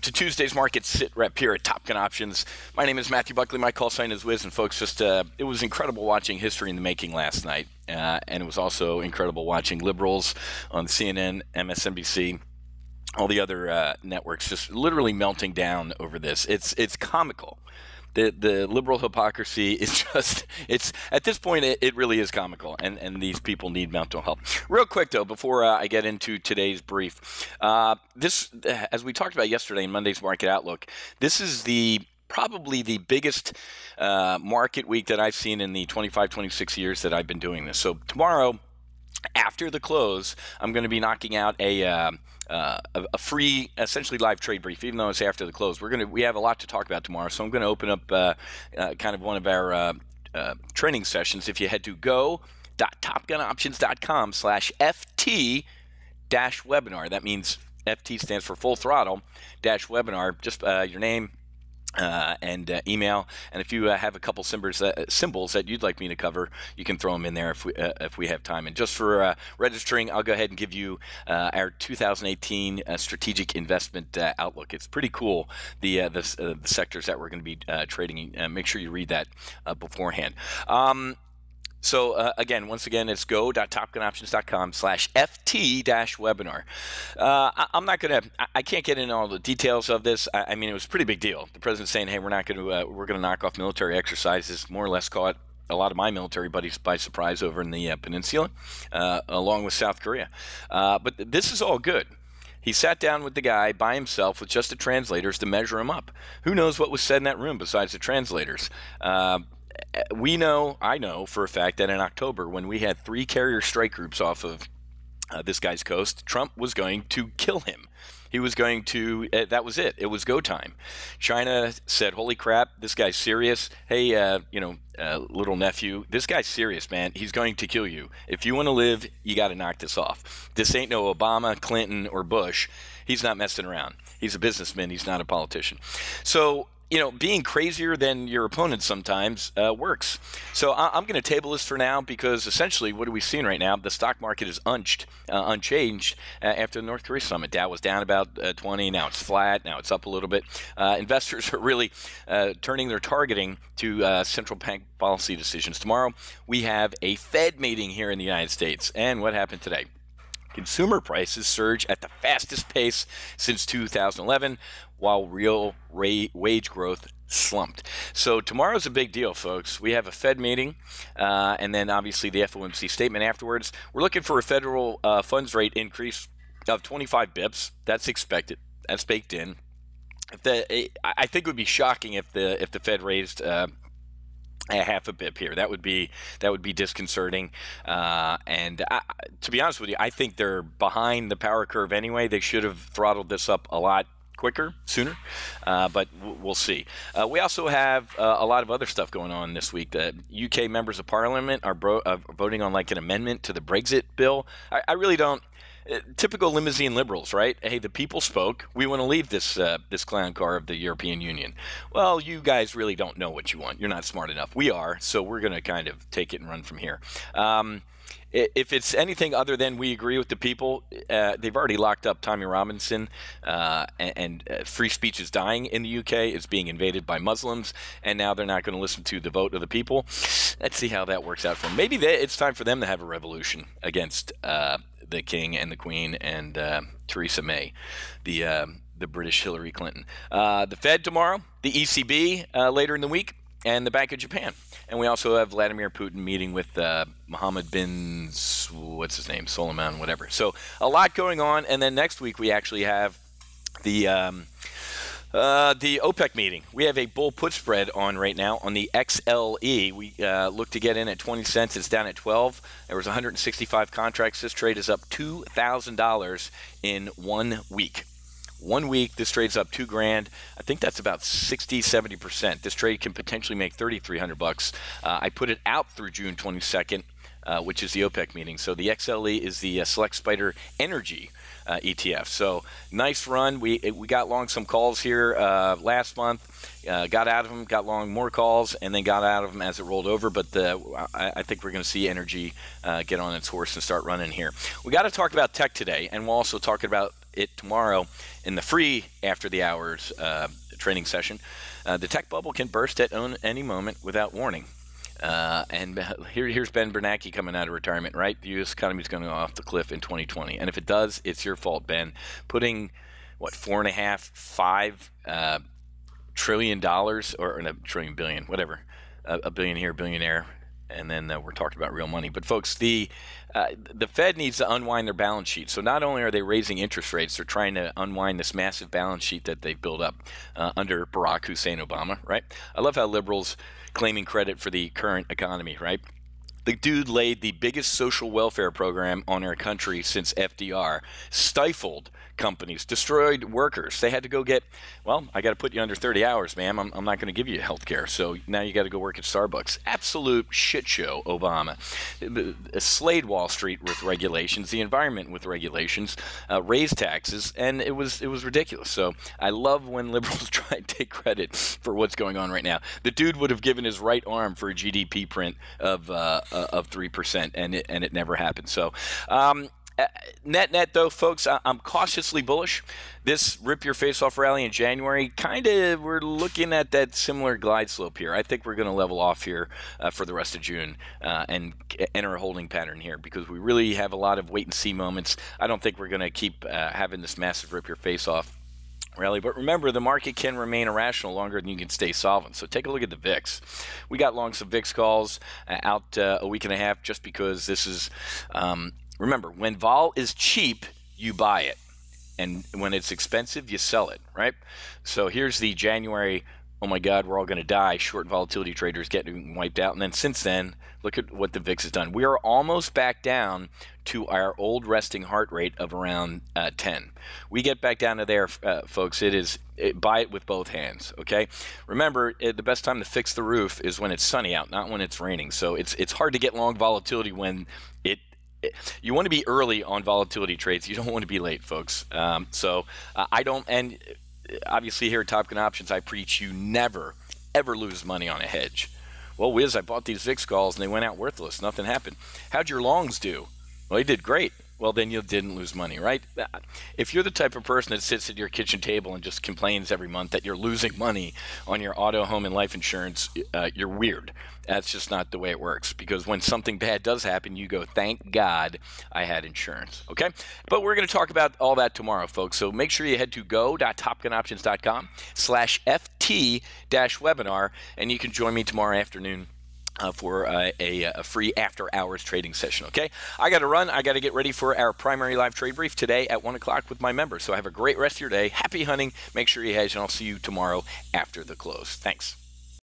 to Tuesday's market SITREP here at Top Gun Options. My name is Matthew Buckley. My call sign is Wiz. And folks, it was incredible watching history in the making last night. And it was also incredible watching liberals on CNN, MSNBC, all the other networks just literally melting down over this. It's comical. The liberal hypocrisy is just, it's at this point, it really is comical, and these people need mental help. Real quick, though, before I get into today's brief, as we talked about yesterday in Monday's Market Outlook, this is probably the biggest market week that I've seen in the 25, 26 years that I've been doing this. So tomorrow, after the close, I'm going to be knocking out a free, essentially live trade brief, even though it's after the close. We have a lot to talk about tomorrow, so I'm going to open up kind of one of our training sessions. If you head to go.topgunoptions.com/FT-webinar, that means FT stands for full throttle -webinar. Just your name. And email, and if you have a couple symbols that you'd like me to cover, you can throw them in there if we have time. And just for registering, I'll go ahead and give you our 2018 strategic investment outlook. It's pretty cool, the sectors that we're going to be trading. Make sure you read that beforehand. So again, once again, it's go.topgunoptions.com/FT-webinar. I can't get into all the details of this. I mean, it was a pretty big deal. The president saying, hey, we're going to knock off military exercises, more or less caught a lot of my military buddies by surprise over in the peninsula, along with South Korea. But this is all good. He sat down with the guy by himself with just the translators to measure him up. Who knows what was said in that room besides the translators? I know for a fact that in October, when we had 3 carrier strike groups off of this guy's coast, Trump was going to kill him. He was going to, that was it. It was go time. China said, holy crap, this guy's serious. Hey, little nephew, this guy's serious, man. He's going to kill you. If you want to live, you got to knock this off. This ain't no Obama, Clinton, or Bush. He's not messing around. He's a businessman. He's not a politician. So, being crazier than your opponent sometimes works. So I'm going to table this for now because essentially what are we seeing right now? The stock market is unchanged after the North Korea summit. Dow was down about 20. Now it's flat. Now it's up a little bit. Investors are really turning their targeting to central bank policy decisions. Tomorrow we have a Fed meeting here in the United States. And what happened today? Consumer prices surge at the fastest pace since 2011, while real wage growth slumped. So tomorrow's a big deal, folks. We have a Fed meeting, and then obviously the FOMC statement afterwards. We're looking for a federal funds rate increase of 25 bips. That's expected. That's baked in. I think it would be shocking if the Fed raised a half a bip here. That would be disconcerting. And to be honest with you, I think they're behind the power curve anyway. They should have throttled this up a lot quicker, sooner, but we'll see. We also have a lot of other stuff going on this week. The UK members of Parliament are voting on like an amendment to the Brexit bill. I really don't. Typical limousine liberals, right? Hey, the people spoke. We want to leave this clown car of the European Union. Well, you guys really don't know what you want. You're not smart enough. We are, so we're going to kind of take it and run from here. If it's anything other than we agree with the people, they've already locked up Tommy Robinson, and free speech is dying in the UK. It's being invaded by Muslims, and now they're not going to listen to the vote of the people. Let's see how that works out for them. Maybe it's time for them to have a revolution against the King and the Queen and Theresa May, the British Hillary Clinton. The Fed tomorrow, the ECB later in the week, and the Bank of Japan. And we also have Vladimir Putin meeting with Mohammed bin, what's his name, Solomon, whatever. So a lot going on. And then next week we actually have the OPEC meeting. We have a bull put spread on right now on the XLE. We look to get in at 20 cents. It's down at 12. There was 165 contracts. This trade is up $2,000 in 1 week. 1 week, this trade's up $2,000. I think that's about 60–70%. This trade can potentially make $3,300. I put it out through June 22nd, which is the OPEC meeting. So the XLE is the Select Spider Energy ETF. So nice run. We got long some calls here last month. Got out of them, got long more calls, and then got out of them as it rolled over. But I think we're going to see energy get on its horse and start running here. We got to talk about tech today, and we'll also talk about it tomorrow in the free after the hours training session. The tech bubble can burst at any moment without warning. And here's Ben Bernanke coming out of retirement, right? The U.S. economy is going to go off the cliff in 2020. And if it does, it's your fault, Ben. Putting, what, $4.5 trillion, or no, trillion, billion, whatever, a billion here, billionaire, and then we're talking about real money. But folks, the Fed needs to unwind their balance sheet. So not only are they raising interest rates, they're trying to unwind this massive balance sheet that they've built up under Barack Hussein Obama, right? I love how liberals claiming credit for the current economy, right? The dude laid the biggest social welfare program on our country since FDR, stifled companies, destroyed workers. They had to go get, well, I got to put you under 30 hours, ma'am. I'm not going to give you health care. So now you got to go work at Starbucks. Absolute shit show, Obama. Slayed Wall Street with regulations, the environment with regulations, raised taxes, and it was ridiculous. So I love when liberals try to take credit for what's going on right now. The dude would have given his right arm for a GDP print of 3%, and it never happened. So net though, folks, I'm cautiously bullish. This rip your face off rally in January, kind of, we're looking at that similar glide slope here. I think we're going to level off here for the rest of June and enter a holding pattern here, because we really have a lot of wait and see moments. I don't think we're going to keep having this massive rip your face off rally. But remember, the market can remain irrational longer than you can stay solvent. So take a look at the VIX. We got long some VIX calls out a week and a half, just because this is, remember, when vol is cheap, you buy it. And when it's expensive, you sell it, right? So here's the January, oh my God, we're all going to die, short volatility traders getting wiped out. And then since then, look at what the VIX has done. We are almost back down to our old resting heart rate of around 10. We get back down to there, folks. Buy it with both hands, okay? Remember, the best time to fix the roof is when it's sunny out, not when it's raining. So it's hard to get long volatility when you want to be early on volatility trades. You don't want to be late, folks. I don't, and obviously here at Top Gun Options, I preach you never, ever lose money on a hedge. Well, Wiz, I bought these VIX calls and they went out worthless. Nothing happened. How'd your longs do? Well, they did great. Well, then you didn't lose money, right? If you're the type of person that sits at your kitchen table and just complains every month that you're losing money on your auto, home, and life insurance, you're weird. That's just not the way it works, because when something bad does happen, you go, thank God I had insurance, okay? But we're going to talk about all that tomorrow, folks. So make sure you head to go.topgunoptions.com/FT-webinar, and you can join me tomorrow afternoon for a free after-hours trading session, okay? I got to run. I got to get ready for our primary live trade brief today at 1 o'clock with my members. So have a great rest of your day. Happy hunting. Make sure you hedge, and I'll see you tomorrow after the close. Thanks.